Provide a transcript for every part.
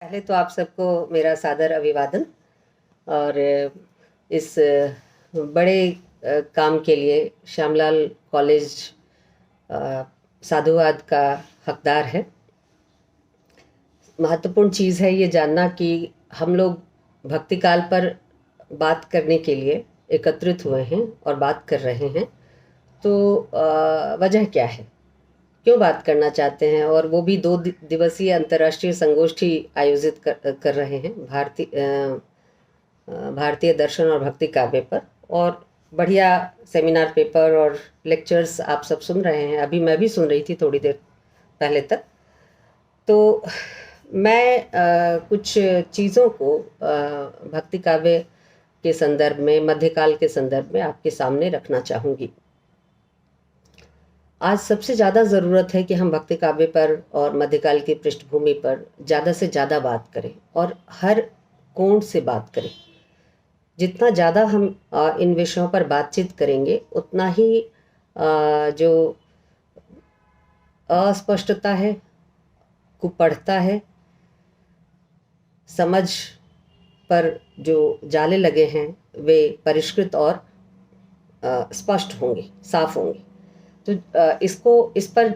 पहले तो आप सबको मेरा सादर अभिवादन और इस बड़े काम के लिए श्यामलाल कॉलेज साधुवाद का हकदार है। महत्वपूर्ण चीज़ है ये जानना कि हम लोग भक्ति काल पर बात करने के लिए एकत्रित हुए हैं और बात कर रहे हैं। तो वजह क्या है, क्यों बात करना चाहते हैं, और वो भी 2 दिवसीय अंतर्राष्ट्रीय संगोष्ठी आयोजित कर रहे हैं भारतीय दर्शन और भक्ति काव्य पर। और बढ़िया सेमिनार पेपर और लेक्चर्स आप सब सुन रहे हैं। अभी मैं भी सुन रही थी थोड़ी देर पहले तक। तो मैं कुछ चीज़ों को भक्ति काव्य के संदर्भ में, मध्यकाल के संदर्भ में आपके सामने रखना चाहूँगी। आज सबसे ज़्यादा ज़रूरत है कि हम भक्ति काव्य पर और मध्यकाल की पृष्ठभूमि पर ज़्यादा से ज़्यादा बात करें और हर कोण से बात करें। जितना ज़्यादा हम इन विषयों पर बातचीत करेंगे उतना ही जो अस्पष्टता है, कुपढ़ता है, समझ पर जो जाले लगे हैं वे परिष्कृत और स्पष्ट होंगे, साफ होंगे। तो इस पर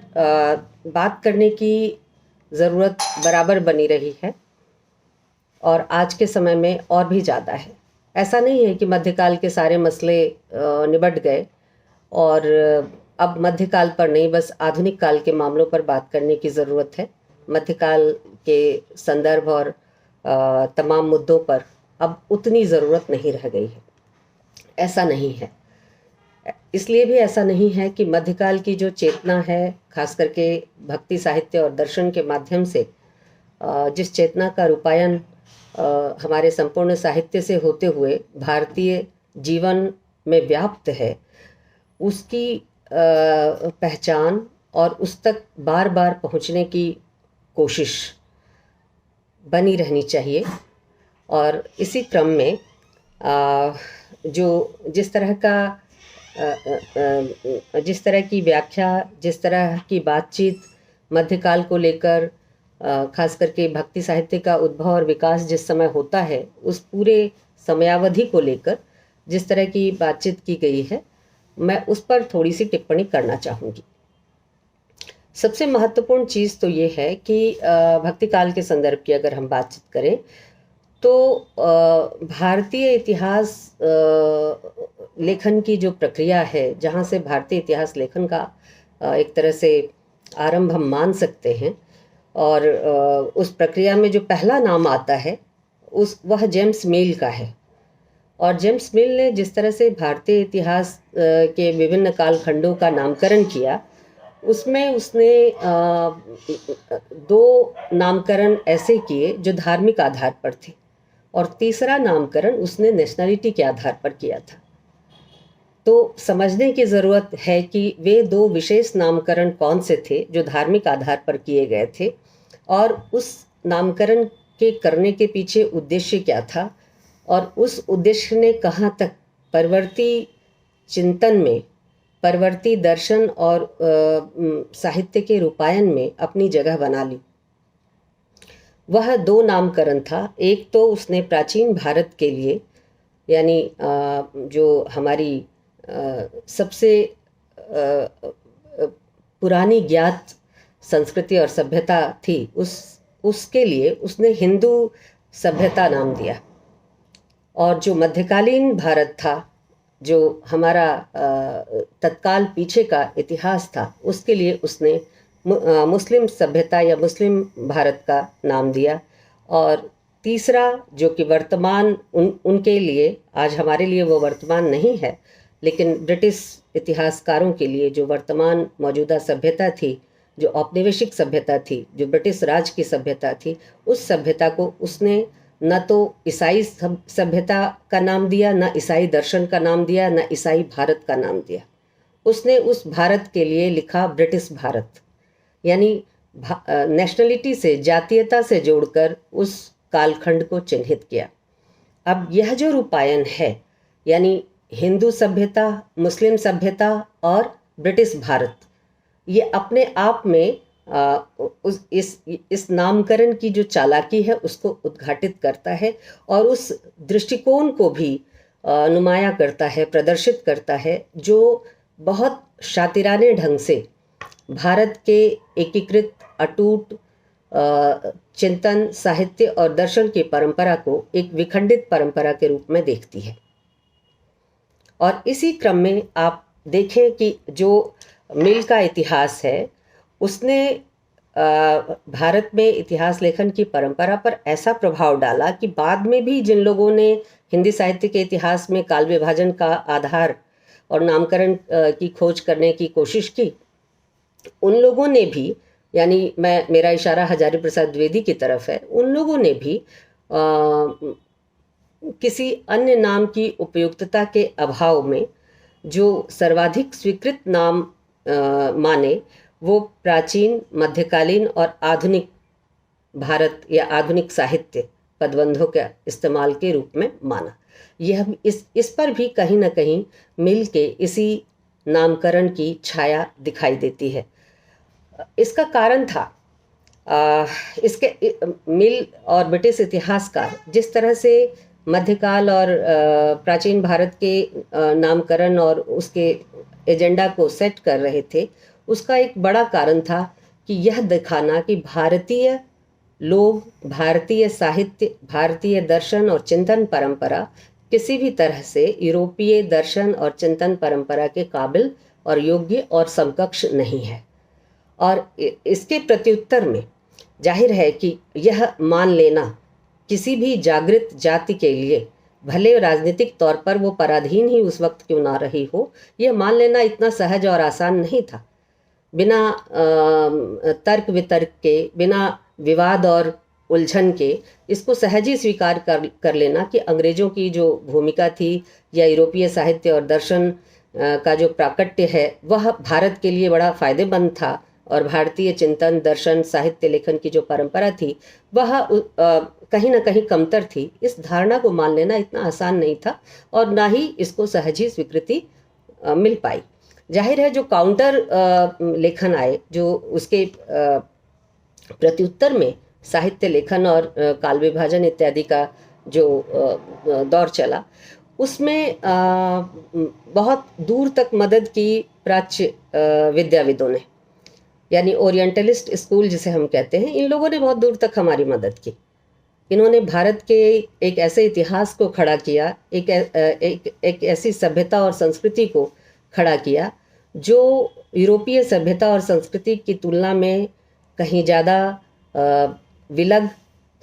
बात करने की ज़रूरत बराबर बनी रही है और आज के समय में और भी ज़्यादा है। ऐसा नहीं है कि मध्यकाल के सारे मसले निबट गए और अब मध्यकाल पर नहीं, बस आधुनिक काल के मामलों पर बात करने की ज़रूरत है। मध्यकाल के संदर्भ और तमाम मुद्दों पर अब उतनी ज़रूरत नहीं रह गई है। ऐसा नहीं है। इसलिए भी ऐसा नहीं है कि मध्यकाल की जो चेतना है, खास करके भक्ति साहित्य और दर्शन के माध्यम से जिस चेतना का रूपायन हमारे संपूर्ण साहित्य से होते हुए भारतीय जीवन में व्याप्त है, उसकी पहचान और उस तक बार बार पहुंचने की कोशिश बनी रहनी चाहिए। और इसी क्रम में जिस तरह की व्याख्या, जिस तरह की बातचीत मध्यकाल को लेकर, खास करके भक्ति साहित्य का उद्भव और विकास जिस समय होता है, उस पूरे समयावधि को लेकर जिस तरह की बातचीत की गई है, मैं उस पर थोड़ी सी टिप्पणी करना चाहूँगी। सबसे महत्वपूर्ण चीज़ तो ये है कि भक्ति काल के संदर्भ की अगर हम बातचीत करें तो भारतीय इतिहास लेखन की जो प्रक्रिया है, जहाँ से भारतीय इतिहास लेखन का एक तरह से आरंभ हम मान सकते हैं, और उस प्रक्रिया में जो पहला नाम आता है वह जेम्स मिल का है। और जेम्स मिल ने जिस तरह से भारतीय इतिहास के विभिन्न कालखंडों का नामकरण किया, उसमें उसने 2 नामकरण ऐसे किए जो धार्मिक आधार पर थे, और तीसरा नामकरण उसने नेशनलिटी के आधार पर किया था। तो समझने की ज़रूरत है कि वे 2 विशेष नामकरण कौन से थे जो धार्मिक आधार पर किए गए थे, और उस नामकरण के करने के पीछे उद्देश्य क्या था, और उस उद्देश्य ने कहाँ तक परवर्ती चिंतन में, परवर्ती दर्शन और साहित्य के रूपायन में अपनी जगह बना ली। वह 2 नामकरण था। एक तो उसने प्राचीन भारत के लिए, यानी जो हमारी सबसे पुरानी ज्ञात संस्कृति और सभ्यता थी, उसके लिए उसने हिंदू सभ्यता नाम दिया। और जो मध्यकालीन भारत था, जो हमारा तत्काल पीछे का इतिहास था, उसके लिए उसने मुस्लिम सभ्यता या मुस्लिम भारत का नाम दिया। और तीसरा जो कि वर्तमान उनके लिए, आज हमारे लिए वो वर्तमान नहीं है, लेकिन ब्रिटिश इतिहासकारों के लिए जो वर्तमान मौजूदा सभ्यता थी, जो औपनिवेशिक सभ्यता थी, जो ब्रिटिश राज की सभ्यता थी, उस सभ्यता को उसने न तो ईसाई सभ्यता का नाम दिया, न ईसाई दर्शन का नाम दिया, न ईसाई भारत का नाम दिया। उसने उस भारत के लिए लिखा ब्रिटिश भारत, यानी नेशनलिटी से, जातीयता से जोड़कर उस कालखंड को चिन्हित किया। अब यह जो रूपायन है, यानी हिंदू सभ्यता, मुस्लिम सभ्यता और ब्रिटिश भारत, ये अपने आप में इस नामकरण की जो चालाकी है उसको उद्घाटित करता है और उस दृष्टिकोण को भी नुमाया करता है, प्रदर्शित करता है, जो बहुत शातिराने ढंग से भारत के एकीकृत अटूट चिंतन, साहित्य और दर्शन की परंपरा को एक विखंडित परंपरा के रूप में देखती है। और इसी क्रम में आप देखें कि जो मिल का इतिहास है उसने भारत में इतिहास लेखन की परंपरा पर ऐसा प्रभाव डाला कि बाद में भी जिन लोगों ने हिंदी साहित्य के इतिहास में काल विभाजन का आधार और नामकरण की खोज करने की कोशिश की, उन लोगों ने भी, यानी मेरा इशारा हजारी प्रसाद द्विवेदी की तरफ है, उन लोगों ने भी किसी अन्य नाम की उपयुक्तता के अभाव में जो सर्वाधिक स्वीकृत नाम माने वो प्राचीन, मध्यकालीन और आधुनिक भारत या आधुनिक साहित्य पदबंधों के इस्तेमाल के रूप में माना। यह इस पर भी कहीं ना कहीं मिल के इसी नामकरण की छाया दिखाई देती है। इसका कारण था इसके मिल और ब्रिटिश इतिहासकार जिस तरह से मध्यकाल और प्राचीन भारत के नामकरण और उसके एजेंडा को सेट कर रहे थे, उसका एक बड़ा कारण था कि यह दिखाना कि भारतीय लोग, भारतीय साहित्य, भारतीय दर्शन और चिंतन परंपरा किसी भी तरह से यूरोपीय दर्शन और चिंतन परंपरा के काबिल और योग्य और समकक्ष नहीं है। और इसके प्रत्युत्तर में जाहिर है कि यह मान लेना किसी भी जागृत जाति के लिए, भले राजनीतिक तौर पर वो पराधीन ही उस वक्त क्यों ना रही हो, यह मान लेना इतना सहज और आसान नहीं था। बिना तर्क वितर्क के, बिना विवाद और उलझन के इसको सहज ही स्वीकार कर लेना कि अंग्रेजों की जो भूमिका थी या यूरोपीय साहित्य और दर्शन का जो प्राकट्य है वह भारत के लिए बड़ा फायदेमंद था और भारतीय चिंतन, दर्शन, साहित्य लेखन की जो परंपरा थी वह कहीं ना कहीं कमतर थी। इस धारणा को मान लेना इतना आसान नहीं था और ना ही इसको सहज ही स्वीकृति मिल पाई। जाहिर है जो काउंटर लेखन आए, जो उसके प्रत्युत्तर में साहित्य लेखन और काल विभाजन इत्यादि का जो दौर चला, उसमें बहुत दूर तक मदद की प्राच्य विद्याविदों ने, यानी ओरिएंटलिस्ट स्कूल जिसे हम कहते हैं, इन लोगों ने बहुत दूर तक हमारी मदद की। इन्होंने भारत के एक ऐसे इतिहास को खड़ा किया, एक ऐसी सभ्यता और संस्कृति को खड़ा किया जो यूरोपीय सभ्यता और संस्कृति की तुलना में कहीं ज़्यादा विलग,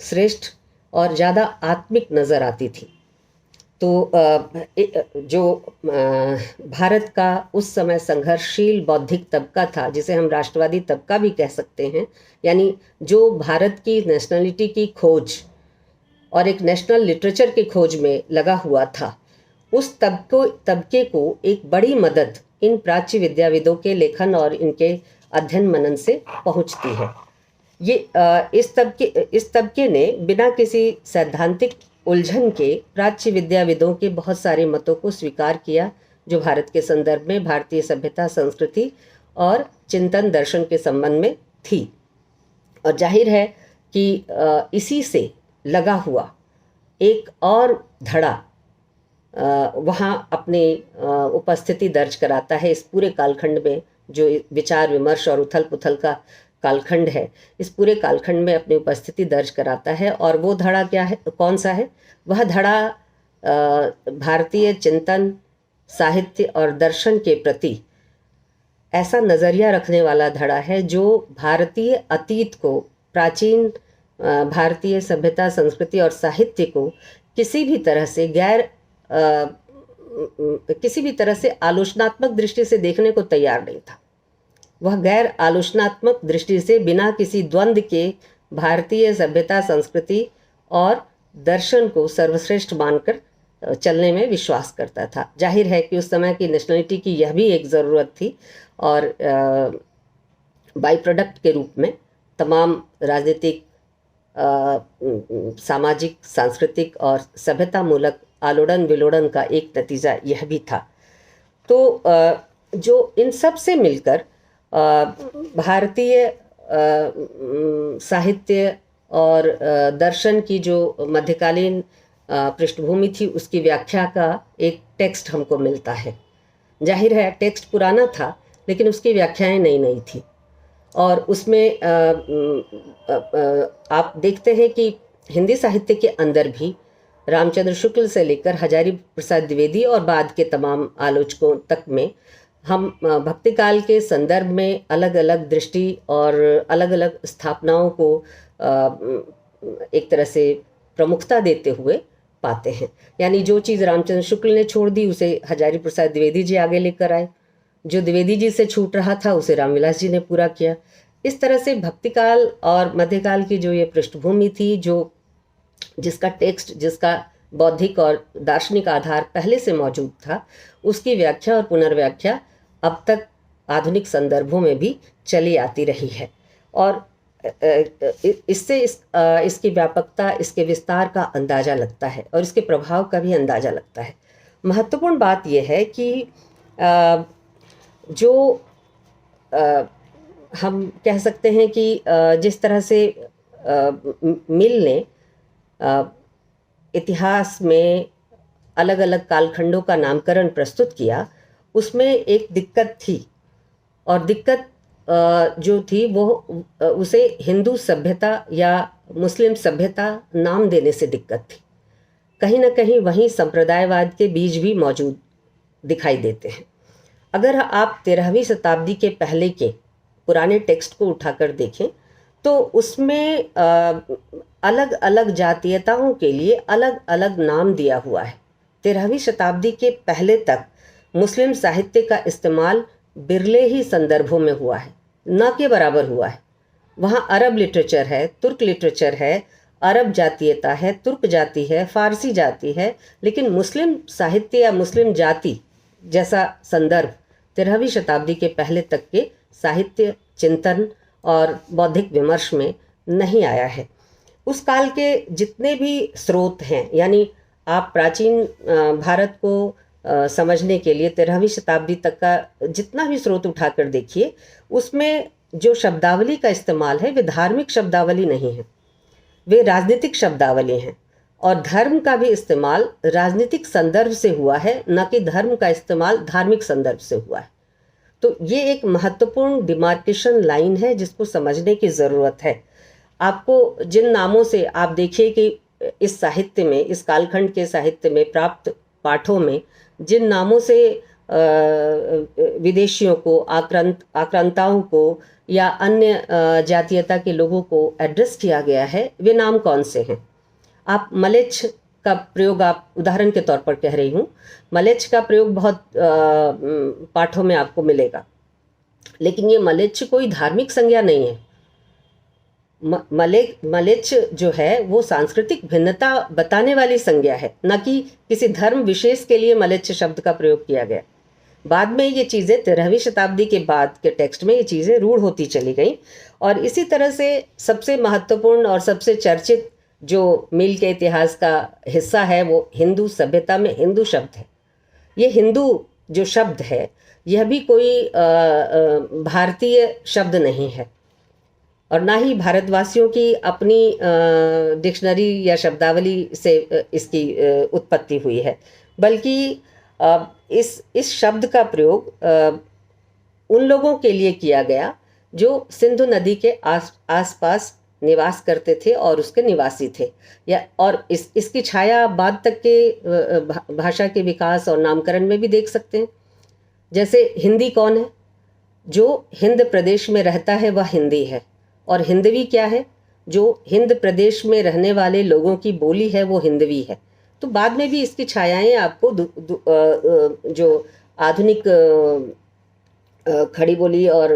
श्रेष्ठ और ज़्यादा आत्मिक नज़र आती थी। तो जो भारत का उस समय संघर्षशील बौद्धिक तबका था, जिसे हम राष्ट्रवादी तबका भी कह सकते हैं, यानी जो भारत की नेशनलिटी की खोज और एक नेशनल लिटरेचर की खोज में लगा हुआ था, उस तबके को एक बड़ी मदद इन प्राच्य विद्याविदों के लेखन और इनके अध्ययन मनन से पहुंचती है। ये इस तबके ने बिना किसी सैद्धांतिक उलझन के प्राच्य विद्याविदों के बहुत सारे मतों को स्वीकार किया जो भारत के संदर्भ में भारतीय सभ्यता, संस्कृति और चिंतन, दर्शन के संबंध में थी। और जाहिर है कि इसी से लगा हुआ एक और धड़ा वहाँ अपनी उपस्थिति दर्ज कराता है इस पूरे कालखंड में, जो विचार विमर्श और उथल पुथल का कालखंड है, इस पूरे कालखंड में अपनी उपस्थिति दर्ज कराता है। और वो धड़ा क्या है, कौन सा है? वह धड़ा भारतीय चिंतन, साहित्य और दर्शन के प्रति ऐसा नज़रिया रखने वाला धड़ा है जो भारतीय अतीत को, प्राचीन भारतीय सभ्यता, संस्कृति और साहित्य को किसी भी तरह से आलोचनात्मक दृष्टि से देखने को तैयार नहीं था। वह गैर आलोचनात्मक दृष्टि से, बिना किसी द्वंद्व के भारतीय सभ्यता, संस्कृति और दर्शन को सर्वश्रेष्ठ मानकर चलने में विश्वास करता था। जाहिर है कि उस समय की नेशनलिटी की यह भी एक ज़रूरत थी और बाई प्रोडक्ट के रूप में तमाम राजनीतिक, सामाजिक, सांस्कृतिक और सभ्यता मूलक आलोड़न विलोड़न का एक नतीजा यह भी था। तो जो इन सब से मिलकर भारतीय साहित्य और दर्शन की जो मध्यकालीन पृष्ठभूमि थी उसकी व्याख्या का एक टेक्स्ट हमको मिलता है। जाहिर है टेक्स्ट पुराना था लेकिन उसकी व्याख्याएं नई नई थी और उसमें आप देखते हैं कि हिंदी साहित्य के अंदर भी रामचंद्र शुक्ल से लेकर हजारी प्रसाद द्विवेदी और बाद के तमाम आलोचकों तक में हम भक्ति काल के संदर्भ में अलग अलग दृष्टि और अलग अलग स्थापनाओं को एक तरह से प्रमुखता देते हुए पाते हैं। यानी जो चीज़ रामचंद्र शुक्ल ने छोड़ दी उसे हजारी प्रसाद द्विवेदी जी आगे लेकर आए, जो द्विवेदी जी से छूट रहा था उसे रामविलास जी ने पूरा किया। इस तरह से भक्ति काल और मध्यकाल की जो ये पृष्ठभूमि थी, जो जिसका टेक्स्ट, जिसका बौद्धिक और दार्शनिक आधार पहले से मौजूद था, उसकी व्याख्या और पुनर्व्याख्या अब तक आधुनिक संदर्भों में भी चली आती रही है और इससे इसकी व्यापकता, इसके विस्तार का अंदाज़ा लगता है और इसके प्रभाव का भी अंदाज़ा लगता है। महत्वपूर्ण बात यह है कि जो हम कह सकते हैं कि जिस तरह से मिल ने इतिहास में अलग अलग कालखंडों का नामकरण प्रस्तुत किया, उसमें एक दिक्कत थी और दिक्कत जो थी वो उसे हिंदू सभ्यता या मुस्लिम सभ्यता नाम देने से दिक्कत थी। कहीं ना कहीं वहीं संप्रदायवाद के बीज भी मौजूद दिखाई देते हैं। अगर आप 13वीं शताब्दी के पहले के पुराने टेक्स्ट को उठाकर देखें तो उसमें अलग अलग जातीयताओं के लिए अलग अलग नाम दिया हुआ है। 13वीं शताब्दी के पहले तक मुस्लिम साहित्य का इस्तेमाल बिरले ही संदर्भों में हुआ है, न के बराबर हुआ है। वहाँ अरब लिटरेचर है, तुर्क लिटरेचर है, अरब जातीयता है, तुर्क जाति है, फारसी जाति है, लेकिन मुस्लिम साहित्य या मुस्लिम जाति जैसा संदर्भ 13वीं शताब्दी के पहले तक के साहित्य चिंतन और बौद्धिक विमर्श में नहीं आया है। उस काल के जितने भी स्रोत हैं, यानी आप प्राचीन भारत को समझने के लिए 13वीं शताब्दी तक का जितना भी स्रोत उठाकर देखिए, उसमें जो शब्दावली का इस्तेमाल है वे धार्मिक शब्दावली नहीं है, वे राजनीतिक शब्दावली हैं और धर्म का भी इस्तेमाल राजनीतिक संदर्भ से हुआ है, न कि धर्म का इस्तेमाल धार्मिक संदर्भ से हुआ है। तो ये एक महत्वपूर्ण डिमार्केशन लाइन है जिसको समझने की ज़रूरत है। आपको जिन नामों से आप देखिए कि इस साहित्य में, इस कालखंड के साहित्य में प्राप्त पाठों में जिन नामों से विदेशियों को, आक्रांताओं को या अन्य जातीयता के लोगों को एड्रेस किया गया है, वे नाम कौन से हैं? आप मलेच्छ का प्रयोग, आप उदाहरण के तौर पर कह रही हूँ, मलेच्छ का प्रयोग बहुत पाठों में आपको मिलेगा, लेकिन ये मलेच्छ कोई धार्मिक संज्ञा नहीं है। मलेच्छ जो है वो सांस्कृतिक भिन्नता बताने वाली संज्ञा है, न कि किसी धर्म विशेष के लिए मलेच्छ शब्द का प्रयोग किया गया। बाद में ये चीज़ें 13वीं शताब्दी के बाद के टेक्स्ट में ये चीज़ें रूढ़ होती चली गई और इसी तरह से सबसे महत्वपूर्ण और सबसे चर्चित जो मिल के इतिहास का हिस्सा है वो हिंदू सभ्यता में हिंदू शब्द है। ये हिंदू जो शब्द है यह भी कोई भारतीय शब्द नहीं है और ना ही भारतवासियों की अपनी डिक्शनरी या शब्दावली से इसकी उत्पत्ति हुई है, बल्कि इस शब्द का प्रयोग उन लोगों के लिए किया गया जो सिंधु नदी के आसपास निवास करते थे और उसके निवासी थे, या और इसकी छाया बाद तक के भाषा के विकास और नामकरण में भी देख सकते हैं। जैसे हिंदी कौन है? जो हिंद प्रदेश में रहता है वह हिंदी है, और हिंदवी क्या है? जो हिंद प्रदेश में रहने वाले लोगों की बोली है वो हिंदवी है। तो बाद में भी इसकी छायाएं आपको जो आधुनिक खड़ी बोली और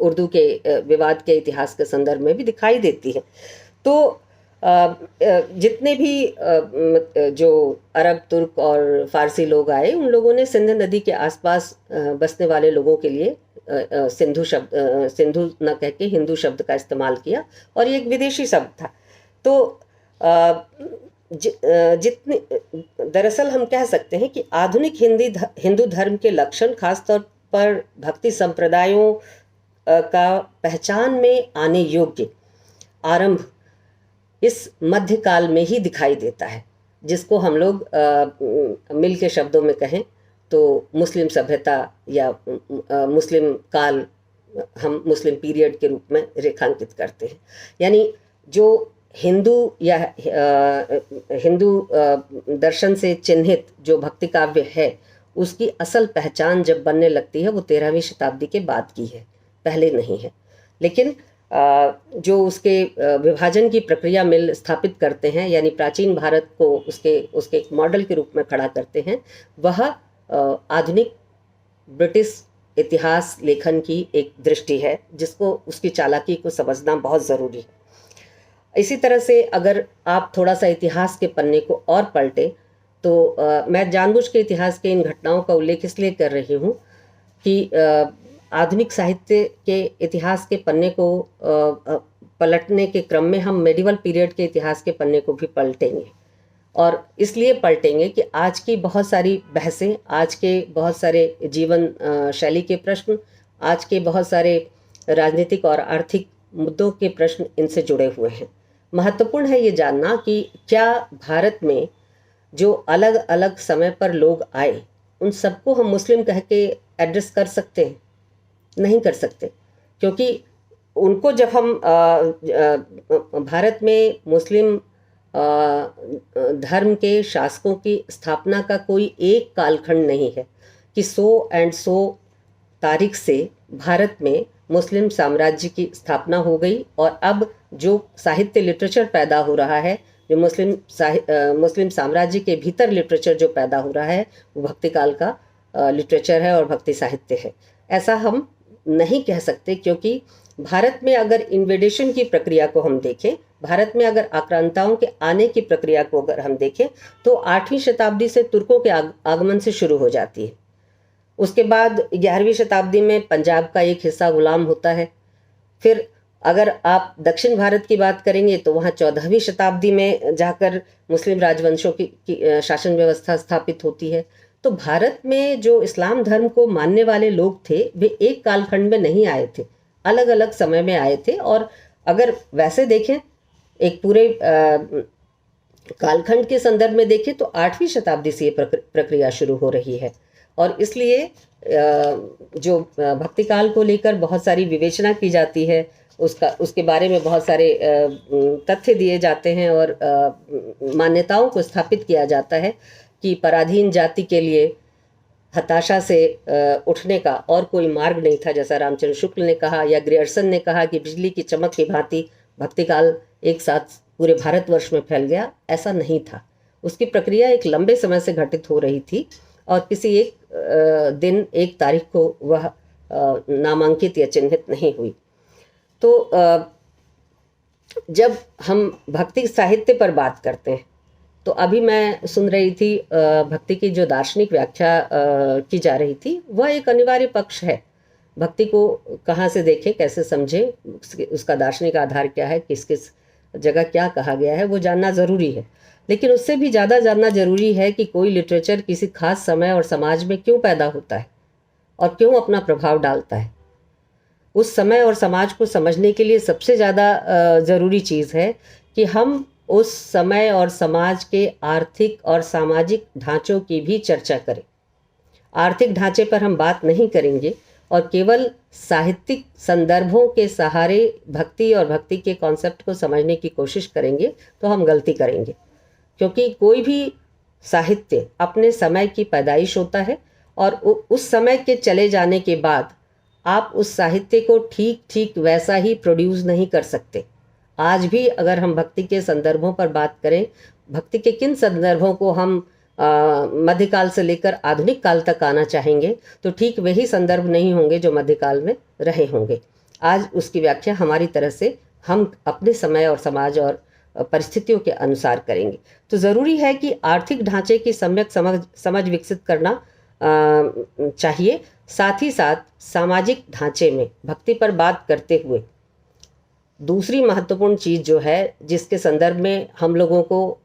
उर्दू के विवाद के इतिहास के संदर्भ में भी दिखाई देती है। तो जितने भी जो अरब, तुर्क और फारसी लोग आए, उन लोगों ने सिंध नदी के आसपास बसने वाले लोगों के लिए सिंधु न कह के हिंदू शब्द का इस्तेमाल किया और ये एक विदेशी शब्द था। तो जितने दरअसल हम कह सकते हैं कि आधुनिक हिंदू धर्म के लक्षण खासतौर पर भक्ति संप्रदायों का पहचान में आने योग्य आरंभ इस मध्यकाल में ही दिखाई देता है, जिसको हम लोग मिल के शब्दों में कहें तो मुस्लिम सभ्यता या मुस्लिम काल हम मुस्लिम पीरियड के रूप में रेखांकित करते हैं। यानी जो हिंदू या हिंदू दर्शन से चिन्हित जो भक्ति काव्य है, उसकी असल पहचान जब बनने लगती है वो 13वीं शताब्दी के बाद की है, पहले नहीं है। लेकिन जो उसके विभाजन की प्रक्रिया मिल स्थापित करते हैं, यानी प्राचीन भारत को उसके एक मॉडल के रूप में खड़ा करते हैं, वह आधुनिक ब्रिटिश इतिहास लेखन की एक दृष्टि है, जिसको उसकी चालाकी को समझना बहुत ज़रूरी है। इसी तरह से अगर आप थोड़ा सा इतिहास के पन्ने को और पलटें तो मैं जानबूझ के इतिहास के इन घटनाओं का उल्लेख इसलिए कर रही हूँ कि आधुनिक साहित्य के इतिहास के पन्ने को पलटने के क्रम में हम मेडिवल पीरियड के इतिहास के पन्ने को भी पलटेंगे, और इसलिए पलटेंगे कि आज की बहुत सारी बहसें, आज के बहुत सारे जीवन शैली के प्रश्न, आज के बहुत सारे राजनीतिक और आर्थिक मुद्दों के प्रश्न इनसे जुड़े हुए हैं। महत्वपूर्ण है ये जानना कि क्या भारत में जो अलग अलग समय पर लोग आए, उन सबको हम मुस्लिम कह के एड्रेस कर सकते हैं? नहीं कर सकते, क्योंकि उनको जब हम भारत में मुस्लिम धर्म के शासकों की स्थापना का कोई एक कालखंड नहीं है कि 100 तारीख से भारत में मुस्लिम साम्राज्य की स्थापना हो गई, और अब जो साहित्य लिटरेचर पैदा हो रहा है, जो मुस्लिम साम्राज्य के भीतर लिटरेचर जो पैदा हो रहा है, वो भक्ति काल का लिटरेचर है और भक्ति साहित्य है। ऐसा हम नहीं कह सकते, क्योंकि भारत में अगर इन्वेडेशन की प्रक्रिया को हम देखें, भारत में अगर आक्रांताओं के आने की प्रक्रिया को अगर हम देखें, तो 8वीं शताब्दी से तुर्कों के आगमन से शुरू हो जाती है। उसके बाद 11वीं शताब्दी में पंजाब का एक हिस्सा गुलाम होता है। फिर अगर आप दक्षिण भारत की बात करेंगे तो वहाँ 14वीं शताब्दी में जाकर मुस्लिम राजवंशों की शासन व्यवस्था स्थापित होती है। तो भारत में जो इस्लाम धर्म को मानने वाले लोग थे, वे एक कालखंड में नहीं आए थे, अलग अलग समय में आए थे। और अगर वैसे देखें, एक पूरे कालखंड के संदर्भ में देखें तो 8वीं शताब्दी से ये प्रक्रिया शुरू हो रही है। और इसलिए जो भक्ति काल को लेकर बहुत सारी विवेचना की जाती है, उसके बारे में बहुत सारे तथ्य दिए जाते हैं और मान्यताओं को स्थापित किया जाता है कि पराधीन जाति के लिए हताशा से उठने का और कोई मार्ग नहीं था। जैसा रामचंद्र शुक्ल ने कहा या ग्रियर्सन ने कहा कि बिजली की चमक की भांति भक्ति काल एक साथ पूरे भारतवर्ष में फैल गया, ऐसा नहीं था। उसकी प्रक्रिया एक लंबे समय से घटित हो रही थी और किसी एक दिन, एक तारीख को वह नामांकित या चिन्हित नहीं हुई। तो जब हम भक्ति साहित्य पर बात करते हैं तो अभी मैं सुन रही थी भक्ति की जो दार्शनिक व्याख्या की जा रही थी, वह एक अनिवार्य पक्ष है। भक्ति को कहाँ से देखें, कैसे समझें, उसका दार्शनिक आधार क्या है, किस किस जगह क्या कहा गया है, वो जानना ज़रूरी है। लेकिन उससे भी ज़्यादा जानना ज़रूरी है कि कोई लिटरेचर किसी खास समय और समाज में क्यों पैदा होता है और क्यों अपना प्रभाव डालता है। उस समय और समाज को समझने के लिए सबसे ज़्यादा ज़रूरी चीज़ है कि हम उस समय और समाज के आर्थिक और सामाजिक ढांचों की भी चर्चा करें। आर्थिक ढांचे पर हम बात नहीं करेंगे और केवल साहित्यिक संदर्भों के सहारे भक्ति और भक्ति के कॉन्सेप्ट को समझने की कोशिश करेंगे तो हम गलती करेंगे, क्योंकि कोई भी साहित्य अपने समय की पैदाइश होता है और उस समय के चले जाने के बाद आप उस साहित्य को ठीक ठीक वैसा ही प्रोड्यूस नहीं कर सकते। आज भी अगर हम भक्ति के संदर्भों पर बात करें, भक्ति के किन संदर्भों को हम मध्यकाल से लेकर आधुनिक काल तक आना चाहेंगे, तो ठीक वही संदर्भ नहीं होंगे जो मध्यकाल में रहे होंगे। आज उसकी व्याख्या हमारी तरह से हम अपने समय और समाज और परिस्थितियों के अनुसार करेंगे। तो ज़रूरी है कि आर्थिक ढांचे की सम्यक समझ विकसित करना चाहिए। साथ ही साथ सामाजिक ढांचे में भक्ति पर बात करते हुए दूसरी महत्वपूर्ण चीज़ जो है, जिसके संदर्भ में हम लोगों को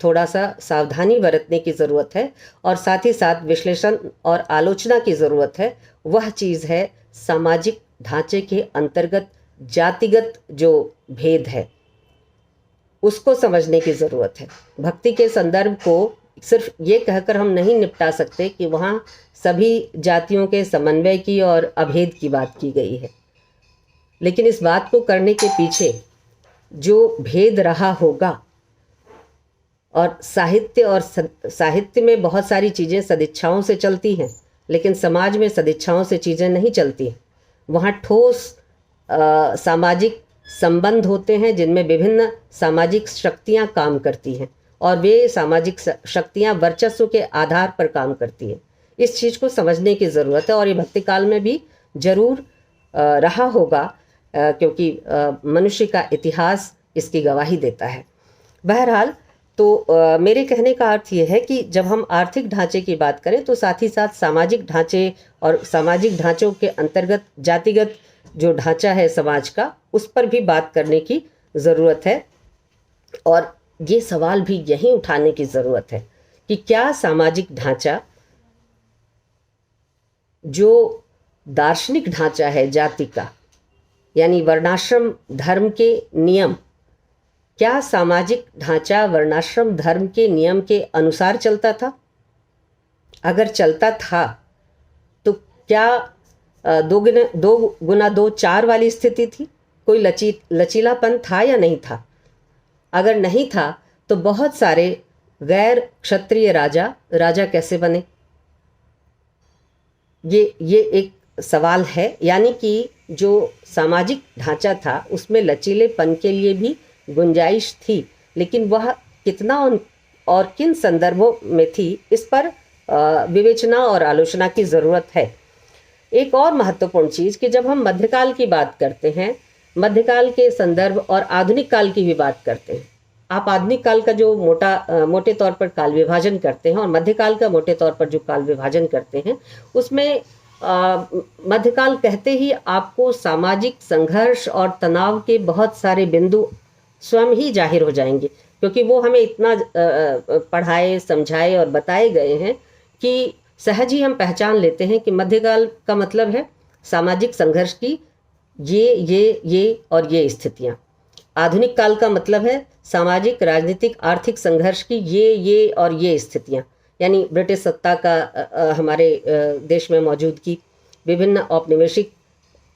थोड़ा सा सावधानी बरतने की ज़रूरत है और साथ ही साथ विश्लेषण और आलोचना की ज़रूरत है, वह चीज़ है सामाजिक ढांचे के अंतर्गत जातिगत जो भेद है उसको समझने की ज़रूरत है। भक्ति के संदर्भ को सिर्फ ये कहकर हम नहीं निपटा सकते कि वहाँ सभी जातियों के समन्वय की और अभेद की बात की गई है, लेकिन इस बात को करने के पीछे जो भेद रहा होगा, और साहित्य में बहुत सारी चीज़ें सदिच्छाओं से चलती हैं, लेकिन समाज में सदिच्छाओं से चीज़ें नहीं चलती हैं। वहाँ ठोस सामाजिक संबंध होते हैं जिनमें विभिन्न सामाजिक शक्तियाँ काम करती हैं, और वे सामाजिक शक्तियाँ वर्चस्व के आधार पर काम करती हैं। इस चीज़ को समझने की ज़रूरत है, और ये भक्ति काल में भी जरूर रहा होगा, क्योंकि मनुष्य का इतिहास इसकी गवाही देता है। बहरहाल, तो मेरे कहने का अर्थ ये है कि जब हम आर्थिक ढांचे की बात करें तो साथ ही साथ सामाजिक ढांचे और सामाजिक ढांचों के अंतर्गत जातिगत जो ढांचा है समाज का, उस पर भी बात करने की ज़रूरत है। और ये सवाल भी यहीं उठाने की ज़रूरत है कि क्या सामाजिक ढांचा, जो दार्शनिक ढांचा है जाति का, यानी वर्णाश्रम धर्म के नियम, क्या सामाजिक ढांचा वर्णाश्रम धर्म के नियम के अनुसार चलता था? अगर चलता था तो क्या 2 × 2 = 4 वाली स्थिति थी? कोई लचीलापन था या नहीं था? अगर नहीं था तो बहुत सारे गैर क्षत्रिय राजा कैसे बने? ये एक सवाल है। यानी कि जो सामाजिक ढांचा था उसमें लचीलेपन के लिए भी गुंजाइश थी, लेकिन वह कितना और किन संदर्भों में थी, इस पर विवेचना और आलोचना की ज़रूरत है। एक और महत्वपूर्ण चीज़ कि जब हम मध्यकाल की बात करते हैं, मध्यकाल के संदर्भ और आधुनिक काल की भी बात करते हैं। आप आधुनिक काल का जो मोटे तौर पर काल विभाजन करते हैं और मध्यकाल का मोटे तौर पर जो काल विभाजन करते हैं, उसमें मध्यकाल कहते ही आपको सामाजिक संघर्ष और तनाव के बहुत सारे बिंदु स्वयं ही जाहिर हो जाएंगे, क्योंकि वो हमें इतना पढ़ाए, समझाए और बताए गए हैं कि सहज ही हम पहचान लेते हैं कि मध्यकाल का मतलब है सामाजिक संघर्ष की ये और ये स्थितियाँ। आधुनिक काल का मतलब है सामाजिक, राजनीतिक, आर्थिक संघर्ष की ये और ये स्थितियाँ, यानी ब्रिटिश सत्ता का हमारे देश में मौजूदगी, विभिन्न औपनिवेशिक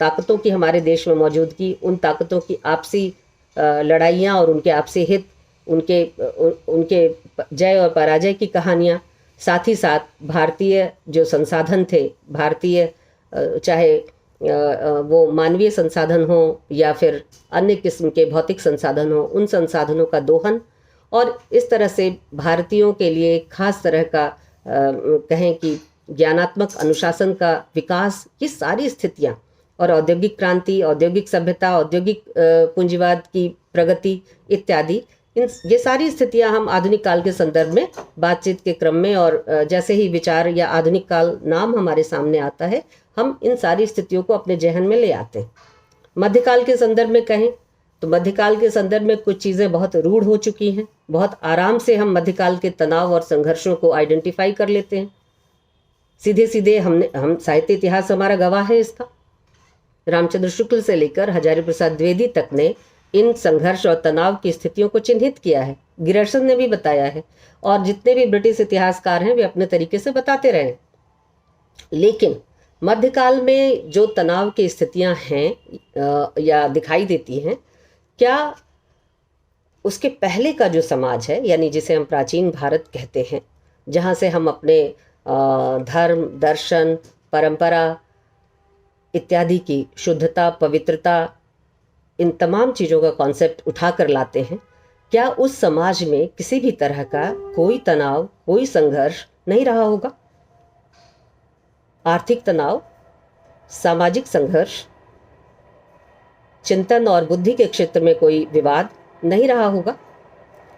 ताकतों की हमारे देश में मौजूदगी, उन ताकतों की आपसी लड़ाइयाँ और उनके आपसी हित, उनके जय और पराजय की कहानियाँ, साथ ही साथ भारतीय जो संसाधन थे, भारतीय चाहे वो मानवीय संसाधन हो या फिर अन्य किस्म के भौतिक संसाधन हो, उन संसाधनों का दोहन, और इस तरह से भारतीयों के लिए खास तरह का कहें कि ज्ञानात्मक अनुशासन का विकास, ये सारी स्थितियाँ, और औद्योगिक क्रांति, औद्योगिक सभ्यता, औद्योगिक पूंजीवाद की प्रगति इत्यादि, ये सारी स्थितियां हम आधुनिक काल के संदर्भ में बातचीत के क्रम में, और जैसे ही विचार या आधुनिक काल नाम हमारे सामने आता है, हम इन सारी स्थितियों को अपने जहन में ले आते हैं। मध्यकाल के संदर्भ में कहें तो मध्यकाल के संदर्भ में कुछ चीज़ें बहुत रूढ़ हो चुकी हैं। बहुत आराम से हम मध्यकाल के तनाव और संघर्षों को आइडेंटिफाई कर लेते हैं। सीधे सीधे हम साहित्य इतिहास हमारा गवाह है इसका। रामचंद्र शुक्ल से लेकर हजारी प्रसाद द्विवेदी तक ने इन संघर्ष और तनाव की स्थितियों को चिन्हित किया है। गियर्सन ने भी बताया है, और जितने भी ब्रिटिश इतिहासकार हैं वे अपने तरीके से बताते रहे। लेकिन मध्यकाल में जो तनाव की स्थितियां हैं या दिखाई देती हैं, क्या उसके पहले का जो समाज है, यानी जिसे हम प्राचीन भारत कहते हैं, जहाँ से हम अपने धर्म, दर्शन, परंपरा इत्यादि की शुद्धता, पवित्रता, इन तमाम चीज़ों का कॉन्सेप्ट उठा कर लाते हैं, क्या उस समाज में किसी भी तरह का कोई तनाव, कोई संघर्ष नहीं रहा होगा? आर्थिक तनाव, सामाजिक संघर्ष, चिंतन और बुद्धि के क्षेत्र में कोई विवाद नहीं रहा होगा?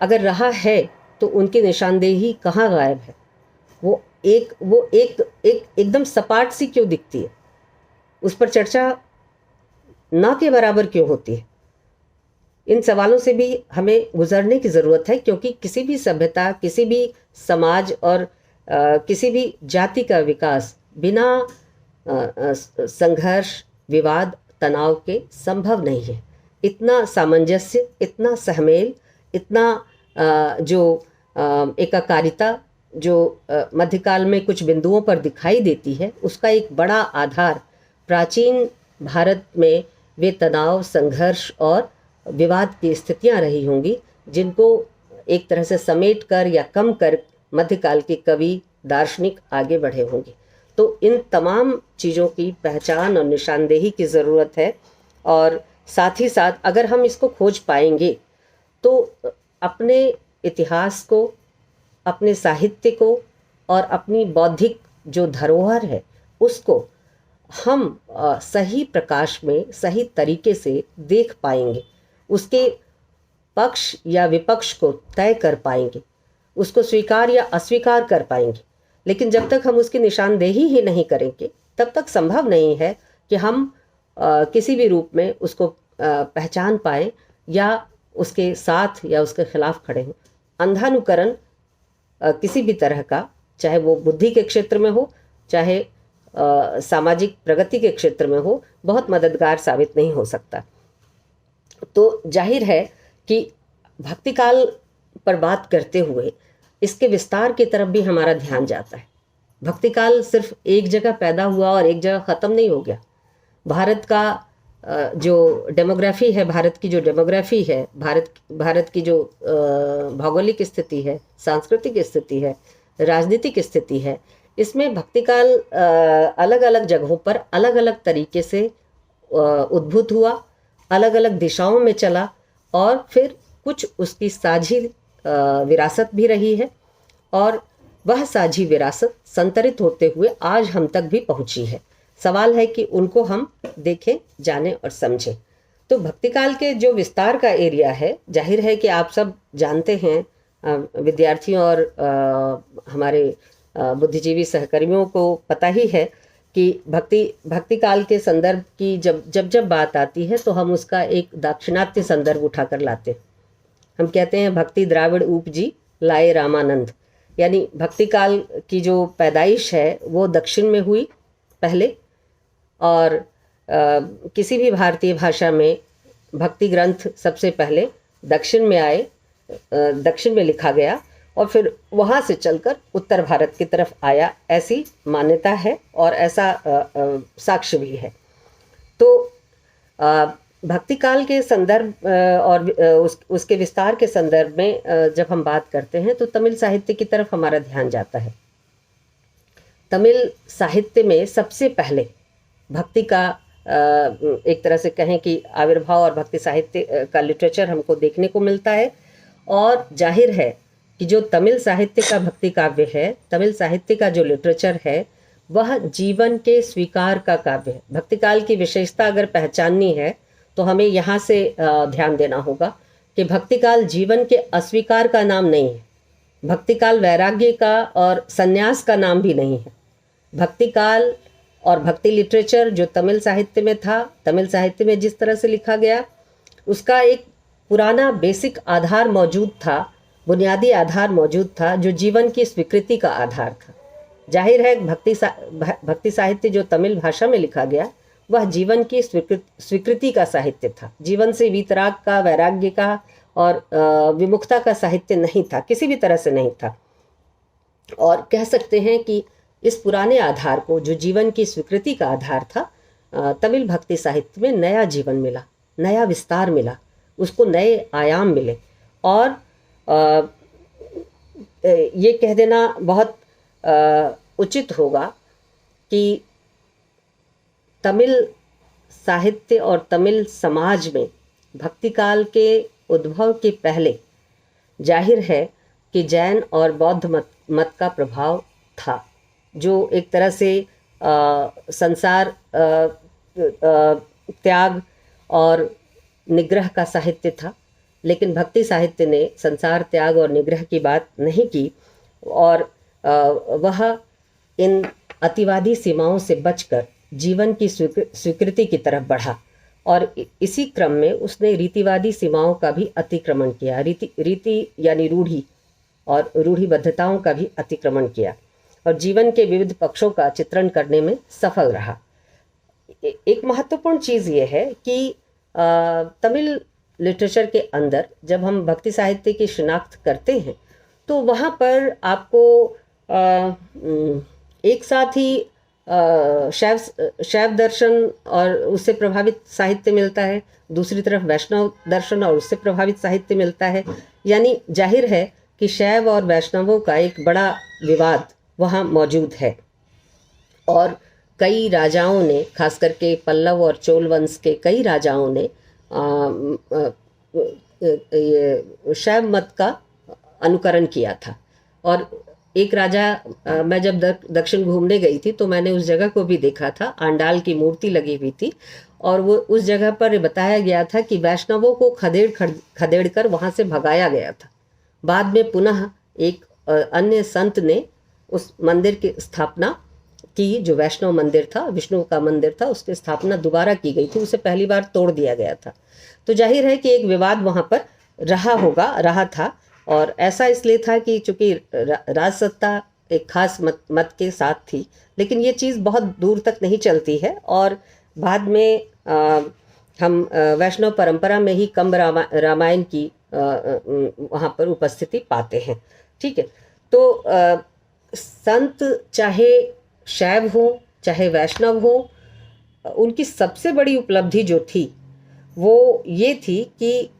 अगर रहा है तो उनकी निशानदेही कहाँ गायब है? वो एक एकदम सपाट सी क्यों दिखती है? उस पर चर्चा ना के बराबर क्यों होती है? इन सवालों से भी हमें गुजरने की ज़रूरत है, क्योंकि किसी भी सभ्यता, किसी भी समाज और किसी भी जाति का विकास बिना संघर्ष, विवाद, तनाव के संभव नहीं है। इतना सामंजस्य, इतना सहमेल, इतना जो एकाकारिता जो मध्यकाल में कुछ बिंदुओं पर दिखाई देती है, उसका एक बड़ा आधार प्राचीन भारत में वे तनाव, संघर्ष और विवाद की स्थितियां रही होंगी, जिनको एक तरह से समेट कर या कम कर मध्यकाल के कवि, दार्शनिक आगे बढ़े होंगे। तो इन तमाम चीज़ों की पहचान और निशानदेही की ज़रूरत है, और साथ ही साथ अगर हम इसको खोज पाएंगे तो अपने इतिहास को, अपने साहित्य को और अपनी बौद्धिक जो धरोहर है उसको हम सही प्रकाश में, सही तरीके से देख पाएंगे, उसके पक्ष या विपक्ष को तय कर पाएंगे, उसको स्वीकार या अस्वीकार कर पाएंगे। लेकिन जब तक हम उसकी निशानदेही ही नहीं करेंगे, तब तक संभव नहीं है कि हम किसी भी रूप में उसको पहचान पाएं या उसके साथ या उसके खिलाफ खड़े हों। अंधानुकरण किसी भी तरह का, चाहे वो बुद्धि के क्षेत्र में हो, चाहे सामाजिक प्रगति के क्षेत्र में हो, बहुत मददगार साबित नहीं हो सकता। तो जाहिर है कि भक्ति काल पर बात करते हुए इसके विस्तार की तरफ भी हमारा ध्यान जाता है। भक्ति काल सिर्फ एक जगह पैदा हुआ और एक जगह ख़त्म नहीं हो गया। भारत का जो डेमोग्राफी है, भारत की जो डेमोग्राफी है, भारत की जो भौगोलिक स्थिति है, सांस्कृतिक स्थिति है, राजनीतिक स्थिति है, इसमें भक्ति काल अलग अलग जगहों पर अलग अलग तरीके से उद्भूत हुआ, अलग अलग दिशाओं में चला, और फिर कुछ उसकी साझी विरासत भी रही है, और वह साझी विरासत संतरित होते हुए आज हम तक भी पहुंची है। सवाल है कि उनको हम देखें, जानें और समझें। तो भक्ति काल के जो विस्तार का एरिया है, जाहिर है कि आप सब जानते हैं, विद्यार्थियों और हमारे बुद्धिजीवी सहकर्मियों को पता ही है कि भक्ति काल के संदर्भ की जब बात आती है तो हम उसका एक दाक्षिणात्य संदर्भ उठाकर लाते हैं। हम कहते हैं भक्ति द्राविड़ उपजी लाए रामानंद, यानी भक्ति काल की जो पैदाइश है वो दक्षिण में हुई पहले, और किसी भी भारतीय भाषा में भक्ति ग्रंथ सबसे पहले दक्षिण में आए, दक्षिण में लिखा गया और फिर वहाँ से चलकर उत्तर भारत की तरफ आया, ऐसी मान्यता है और ऐसा साक्ष्य भी है। तो भक्ति काल के संदर्भ और उसके विस्तार के संदर्भ में जब हम बात करते हैं तो तमिल साहित्य की तरफ हमारा ध्यान जाता है। तमिल साहित्य में सबसे पहले भक्ति का एक तरह से कहें कि आविर्भाव और भक्ति साहित्य का लिटरेचर हमको देखने को मिलता है, और जाहिर है कि जो तमिल साहित्य का भक्ति काव्य है, तमिल साहित्य का जो लिटरेचर है, वह जीवन के स्वीकार का काव्य है। भक्ति काल की विशेषता अगर पहचाननी है तो हमें यहाँ से ध्यान देना होगा कि भक्ति काल जीवन के अस्वीकार का नाम नहीं है, भक्ति काल वैराग्य का और संन्यास का नाम भी नहीं है। भक्ति काल और भक्ति लिटरेचर जो तमिल साहित्य में था, तमिल साहित्य में जिस तरह से लिखा गया, उसका एक पुराना बेसिक आधार मौजूद था, बुनियादी आधार मौजूद था, जो जीवन की स्वीकृति का आधार था। जाहिर है भक्ति साहित्य जो तमिल भाषा में लिखा गया वह जीवन की स्वीकृति का साहित्य था, जीवन से वितराग का, वैराग्य का और विमुखता का साहित्य नहीं था, किसी भी तरह से नहीं था। और कह सकते हैं कि इस पुराने आधार को, जो जीवन की स्वीकृति का आधार था, तमिल भक्ति साहित्य में नया जीवन मिला, नया विस्तार मिला, उसको नए आयाम मिले। और ये कह देना बहुत उचित होगा कि तमिल साहित्य और तमिल समाज में भक्ति काल के उद्भव के पहले जाहिर है कि जैन और बौद्ध मत का प्रभाव था, जो एक तरह से संसार त्याग और निग्रह का साहित्य था। लेकिन भक्ति साहित्य ने संसार त्याग और निग्रह की बात नहीं की, और वह इन अतिवादी सीमाओं से बचकर जीवन की स्वीकृति की तरफ बढ़ा, और इसी क्रम में उसने रीतिवादी सीमाओं का भी अतिक्रमण किया, रीति यानी रूढ़ी और रूढ़िबद्धताओं का भी अतिक्रमण किया। और जीवन के विविध पक्षों का चित्रण करने में सफल रहा। एक महत्वपूर्ण चीज़ ये है कि तमिल लिटरेचर के अंदर जब हम भक्ति साहित्य की शिनाख्त करते हैं तो वहाँ पर आपको एक साथ ही शैव दर्शन और उससे प्रभावित साहित्य मिलता है, दूसरी तरफ वैष्णव दर्शन और उससे प्रभावित साहित्य मिलता है। यानी जाहिर है कि शैव और वैष्णवों का एक बड़ा विवाद वहाँ मौजूद है और कई राजाओं ने, खास करके पल्लव और चोल वंश के कई राजाओं ने ये शैव मत का अनुकरण किया था। और एक राजा, मैं जब दक्षिण घूमने गई थी तो मैंने उस जगह को भी देखा था, आंडाल की मूर्ति लगी हुई थी और वो उस जगह पर बताया गया था कि वैष्णवों को खदेड़ कर वहाँ से भगाया गया था। बाद में पुनः एक अन्य संत ने उस मंदिर की स्थापना की, जो वैष्णव मंदिर था, विष्णु का मंदिर था, उसकी स्थापना दोबारा की गई थी, उसे पहली बार तोड़ दिया गया था। तो जाहिर है कि एक विवाद वहाँ पर रहा था और ऐसा इसलिए था कि चूंकि राजसत्ता एक खास मत के साथ थी, लेकिन ये चीज़ बहुत दूर तक नहीं चलती है और बाद में हम वैष्णव परंपरा में ही कंब रामायण की वहाँ पर उपस्थिति पाते हैं। ठीक है, तो संत चाहे शैव हो चाहे वैष्णव हो, उनकी सबसे बड़ी उपलब्धि जो थी वो ये थी कि